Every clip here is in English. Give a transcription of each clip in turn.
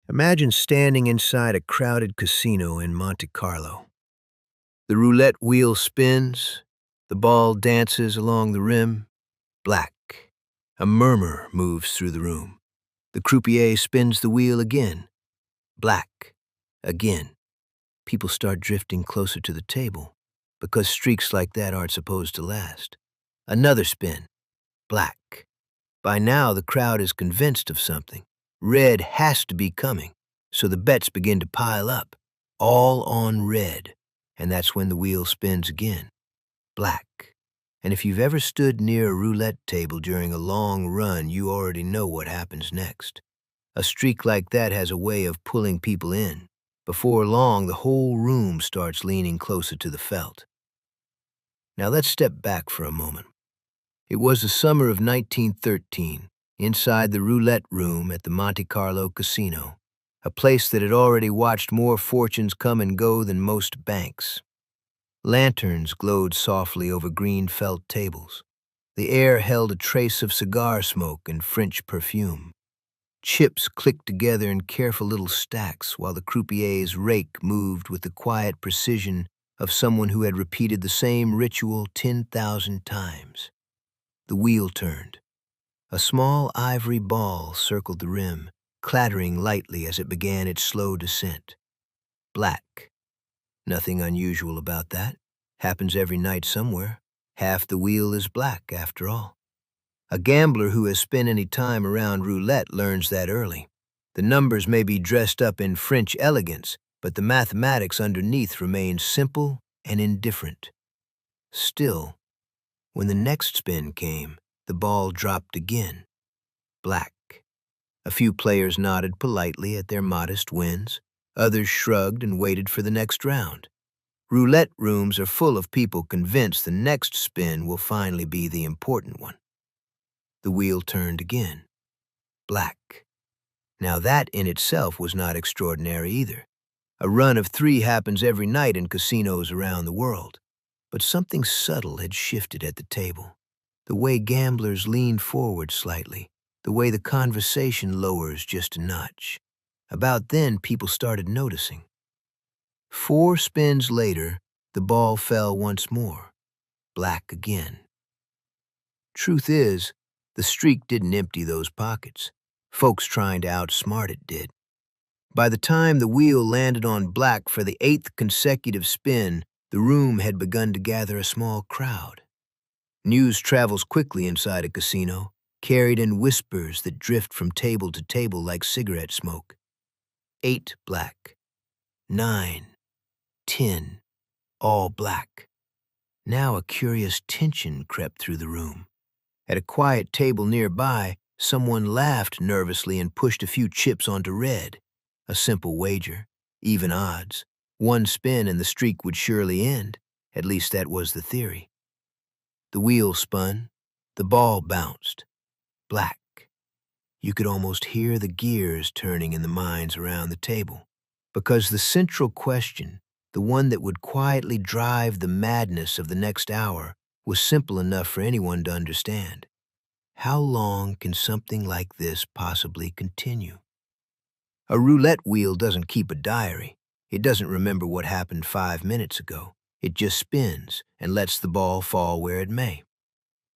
Imagine standing inside a crowded casino in Monte Carlo. The roulette wheel spins, the ball dances along the rim. Black. A murmur moves through the room. The croupier spins the wheel again. Black. Again. People start drifting closer to the table, because streaks like that aren't supposed to last. Another spin. Black. By now, the crowd is convinced of something. Red has to be coming, so the bets begin to pile up, all on red, and that's when the wheel spins again. Black. And if you've ever stood near a roulette table during a long run, you already know what happens next. A streak like that has a way of pulling people in. Before long, the whole room starts leaning closer to the felt. Now let's step back for a moment. It was the summer of 1913, inside the roulette room at the Monte Carlo Casino, a place that had already watched more fortunes come and go than most banks. Lanterns glowed softly over green felt tables. The air held a trace of cigar smoke and French perfume. Chips clicked together in careful little stacks while the croupier's rake moved with the quiet precision of someone who had repeated the same ritual 10,000 times. The wheel turned. A small ivory ball circled the rim, clattering lightly as it began its slow descent. Black. Nothing unusual about that. Happens every night somewhere. Half the wheel is black, after all. A gambler who has spent any time around roulette learns that early. The numbers may be dressed up in French elegance, but the mathematics underneath remain simple and indifferent. Still, when the next spin came, the ball dropped again. Black. A few players nodded politely at their modest wins. Others shrugged and waited for the next round. Roulette rooms are full of people convinced the next spin will finally be the important one. The wheel turned again. Black. Now that in itself was not extraordinary either. A run of 3 happens every night in casinos around the world. But something subtle had shifted at the table. The way gamblers leaned forward slightly, the way the conversation lowers just a notch. About then, people started noticing. 4 spins later, the ball fell once more. Black again. Truth is, the streak didn't empty those pockets. Folks trying to outsmart it did. By the time the wheel landed on black for the 8th consecutive spin, the room had begun to gather a small crowd. News travels quickly inside a casino, carried in whispers that drift from table to table like cigarette smoke. 8 black. 9. 10. All black. Now a curious tension crept through the room. At a quiet table nearby, someone laughed nervously and pushed a few chips onto red. A simple wager, even odds. 1 spin and the streak would surely end. At least that was the theory. The wheel spun. The ball bounced. Black. You could almost hear the gears turning in the minds around the table. Because the central question, the one that would quietly drive the madness of the next hour, was simple enough for anyone to understand. How long can something like this possibly continue? A roulette wheel doesn't keep a diary. It doesn't remember what happened 5 minutes ago. It just spins and lets the ball fall where it may.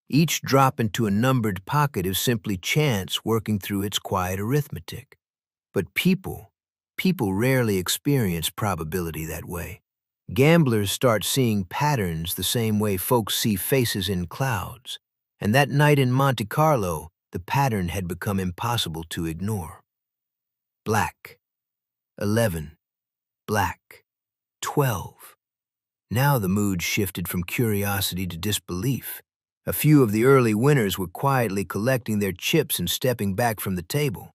Each drop into a numbered pocket is simply chance working through its quiet arithmetic. But people rarely experience probability that way. Gamblers start seeing patterns the same way folks see faces in clouds. And that night in Monte Carlo, the pattern had become impossible to ignore. Black. 11. Black. 12. Now the mood shifted from curiosity to disbelief. A few of the early winners were quietly collecting their chips and stepping back from the table.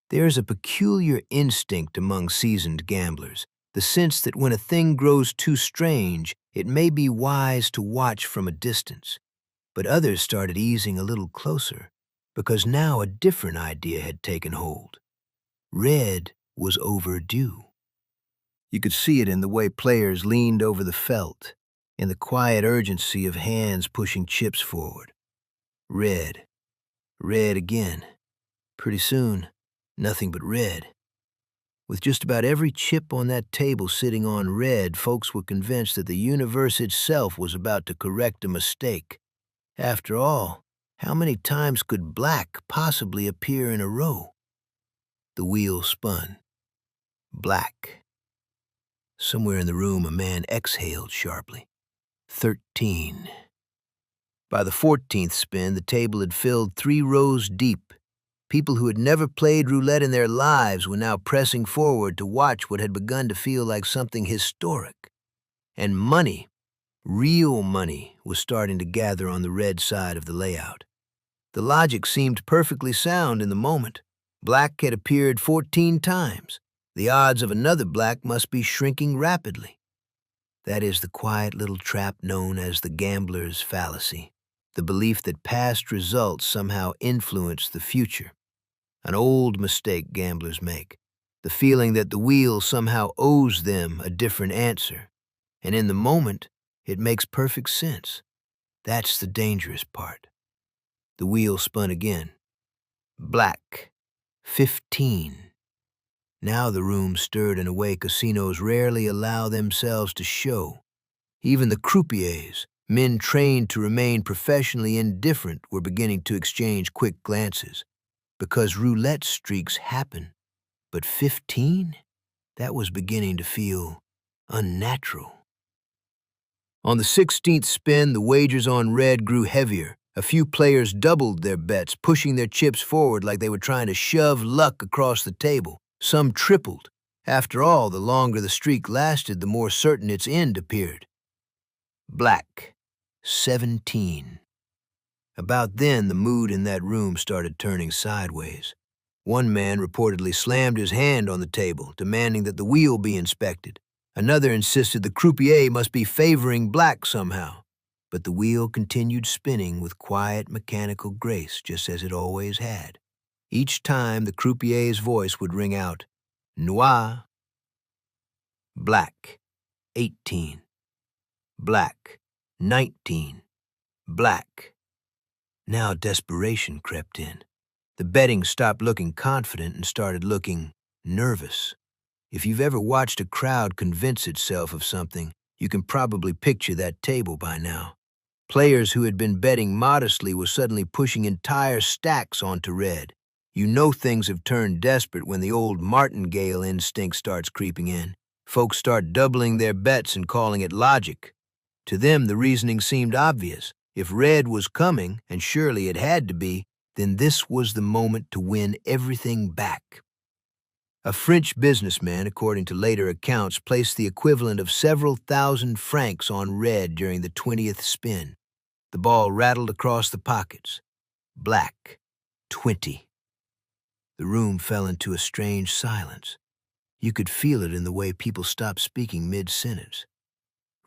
There's a peculiar instinct among seasoned gamblers, the sense that when a thing grows too strange, it may be wise to watch from a distance. But others started easing a little closer, because now a different idea had taken hold. Red was overdue. You could see it in the way players leaned over the felt, in the quiet urgency of hands pushing chips forward. Red. Red again. Pretty soon, nothing but red. With just about every chip on that table sitting on red, folks were convinced that the universe itself was about to correct a mistake. After all, how many times could black possibly appear in a row? The wheel spun. Black. Somewhere in the room, a man exhaled sharply. 13. By the 14th spin, the table had filled 3 rows deep. People who had never played roulette in their lives were now pressing forward to watch what had begun to feel like something historic. And money, real money, was starting to gather on the red side of the layout. The logic seemed perfectly sound in the moment. Black had appeared 14 times. The odds of another black must be shrinking rapidly. That is the quiet little trap known as the gambler's fallacy, the belief that past results somehow influence the future. An old mistake gamblers make, the feeling that the wheel somehow owes them a different answer. And in the moment, it makes perfect sense. That's the dangerous part. The wheel spun again. Black. 15. Now the room stirred in a way casinos rarely allow themselves to show. Even the croupiers, men trained to remain professionally indifferent, were beginning to exchange quick glances. Because roulette streaks happen. But 15? That was beginning to feel unnatural. On the 16th spin, the wagers on red grew heavier. A few players doubled their bets, pushing their chips forward like they were trying to shove luck across the table. Some tripled. After all, the longer the streak lasted, the more certain its end appeared. Black. 17. About then, the mood in that room started turning sideways. One man reportedly slammed his hand on the table, demanding that the wheel be inspected. Another insisted the croupier must be favoring black somehow. But the wheel continued spinning with quiet, mechanical grace, just as it always had. Each time, the croupier's voice would ring out, Noir. Black. 18. Black. 19. Black. Now desperation crept in. The betting stopped looking confident and started looking nervous. If you've ever watched a crowd convince itself of something, you can probably picture that table by now. Players who had been betting modestly were suddenly pushing entire stacks onto red. You know things have turned desperate when the old martingale instinct starts creeping in. Folks start doubling their bets and calling it logic. To them, the reasoning seemed obvious. If red was coming, and surely it had to be, then this was the moment to win everything back. A French businessman, according to later accounts, placed the equivalent of several thousand francs on red during the 20th spin. The ball rattled across the pockets. Black. 20. The room fell into a strange silence. You could feel it in the way people stopped speaking mid-sentence.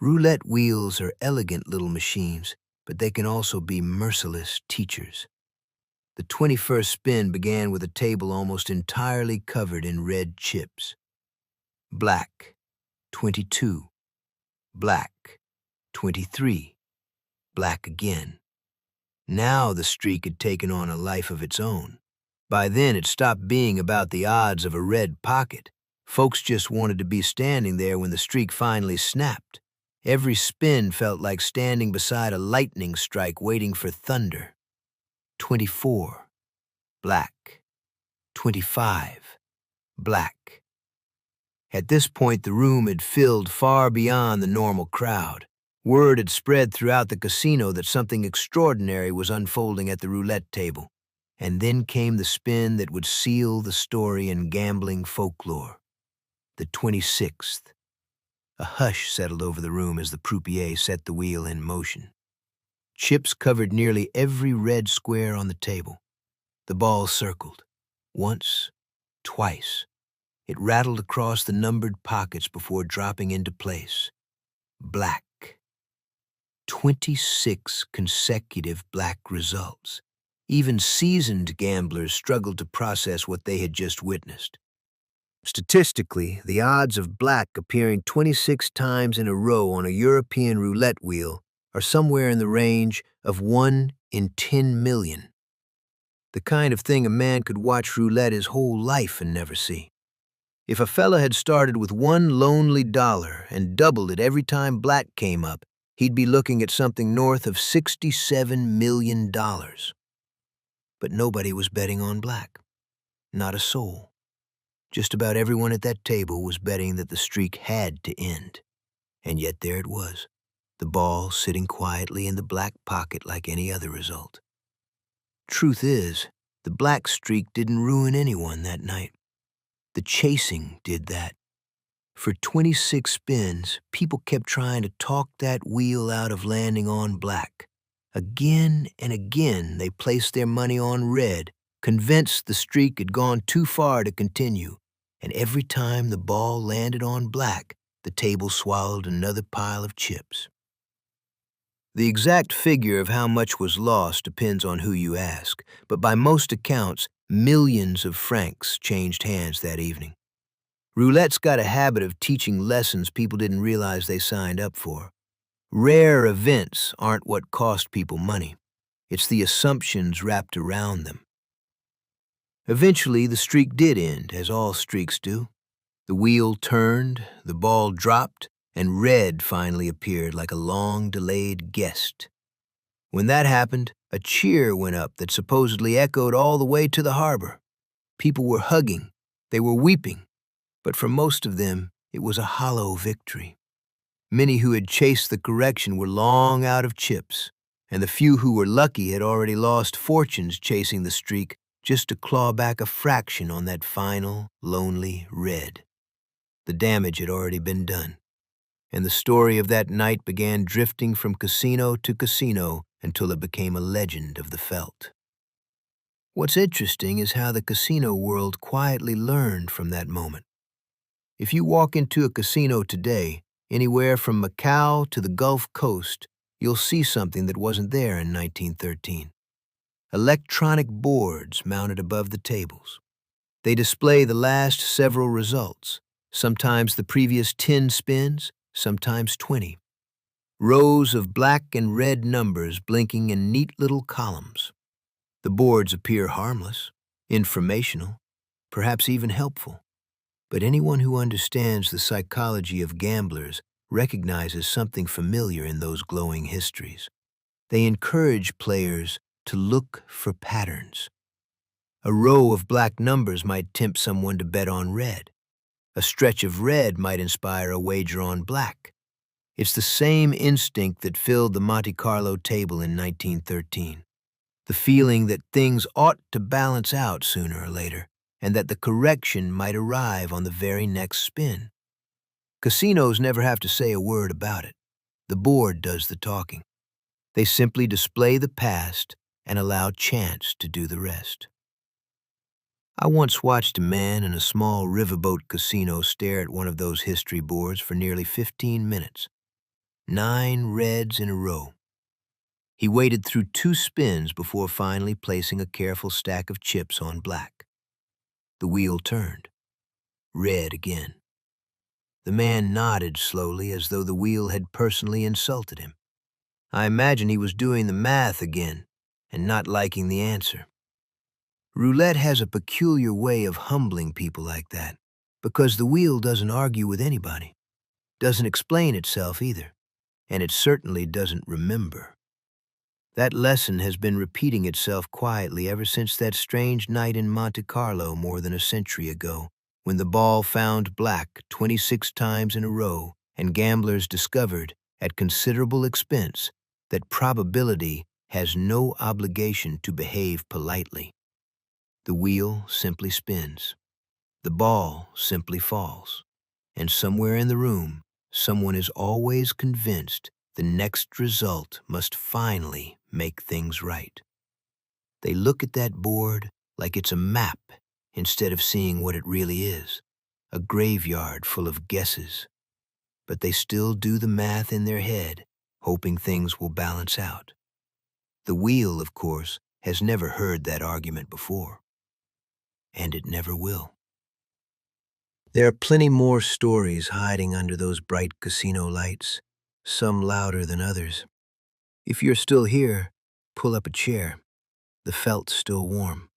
Roulette wheels are elegant little machines, but they can also be merciless teachers. The 21st spin began with a table almost entirely covered in red chips. Black. 22. Black. 23. Black again. Now the streak had taken on a life of its own. By then it stopped being about the odds of a red pocket. Folks just wanted to be standing there when the streak finally snapped. Every spin felt like standing beside a lightning strike waiting for thunder. 24. Black. 25. Black. At this point, the room had filled far beyond the normal crowd. Word had spread throughout the casino that something extraordinary was unfolding at the roulette table. And then came the spin that would seal the story in gambling folklore. The 26th. A hush settled over the room as the croupier set the wheel in motion. Chips covered nearly every red square on the table. The ball circled. Once, twice. It rattled across the numbered pockets before dropping into place. Black. 26 consecutive black results. Even seasoned gamblers struggled to process what they had just witnessed. Statistically, the odds of black appearing 26 times in a row on a European roulette wheel are somewhere in the range of 1 in 10 million. The kind of thing a man could watch roulette his whole life and never see. If a fella had started with one lonely dollar and doubled it every time black came up, he'd be looking at something north of $67 million. But nobody was betting on black. Not a soul. Just about everyone at that table was betting that the streak had to end. And yet there it was, the ball sitting quietly in the black pocket like any other result. Truth is, the black streak didn't ruin anyone that night. The chasing did that. For 26 spins, people kept trying to talk that wheel out of landing on black. Again and again, they placed their money on red, convinced the streak had gone too far to continue. And every time the ball landed on black, the table swallowed another pile of chips. The exact figure of how much was lost depends on who you ask, but by most accounts, millions of francs changed hands that evening. Roulette's got a habit of teaching lessons people didn't realize they signed up for. Rare events aren't what cost people money. It's the assumptions wrapped around them. Eventually, the streak did end, as all streaks do. The wheel turned, the ball dropped, and red finally appeared like a long-delayed guest. When that happened, a cheer went up that supposedly echoed all the way to the harbor. People were hugging, they were weeping, but for most of them, it was a hollow victory. Many who had chased the correction were long out of chips, and the few who were lucky had already lost fortunes chasing the streak just to claw back a fraction on that final, lonely red. The damage had already been done, and the story of that night began drifting from casino to casino until it became a legend of the felt. What's interesting is how the casino world quietly learned from that moment. If you walk into a casino today, anywhere from Macau to the Gulf Coast, you'll see something that wasn't there in 1913. Electronic boards mounted above the tables. They display the last several results, sometimes the previous 10 spins, sometimes 20. Rows of black and red numbers blinking in neat little columns. The boards appear harmless, informational, perhaps even helpful. But anyone who understands the psychology of gamblers recognizes something familiar in those glowing histories. They encourage players to look for patterns. A row of black numbers might tempt someone to bet on red. A stretch of red might inspire a wager on black. It's the same instinct that filled the Monte Carlo table in 1913. The feeling that things ought to balance out sooner or later, and that the correction might arrive on the very next spin. Casinos never have to say a word about it. The board does the talking. They simply display the past and allow chance to do the rest. I once watched a man in a small Riverboat casino stare at one of those history boards for nearly 15 minutes. 9 reds in a row. He waited through 2 spins before finally placing a careful stack of chips on black. The wheel turned. Red again. The man nodded slowly as though the wheel had personally insulted him. I imagine he was doing the math again and not liking the answer. Roulette has a peculiar way of humbling people like that, because the wheel doesn't argue with anybody, doesn't explain itself either, and it certainly doesn't remember. That lesson has been repeating itself quietly ever since that strange night in Monte Carlo more than a century ago, when the ball found black 26 times in a row and gamblers discovered, at considerable expense, that probability has no obligation to behave politely. The wheel simply spins. The ball simply falls. And somewhere in the room, someone is always convinced the next result must finally make things right. They look at that board like it's a map instead of seeing what it really is, a graveyard full of guesses. But they still do the math in their head, hoping things will balance out. The wheel, of course, has never heard that argument before. And it never will. There are plenty more stories hiding under those bright casino lights, some louder than others. If you're still here, pull up a chair. The felt's still warm.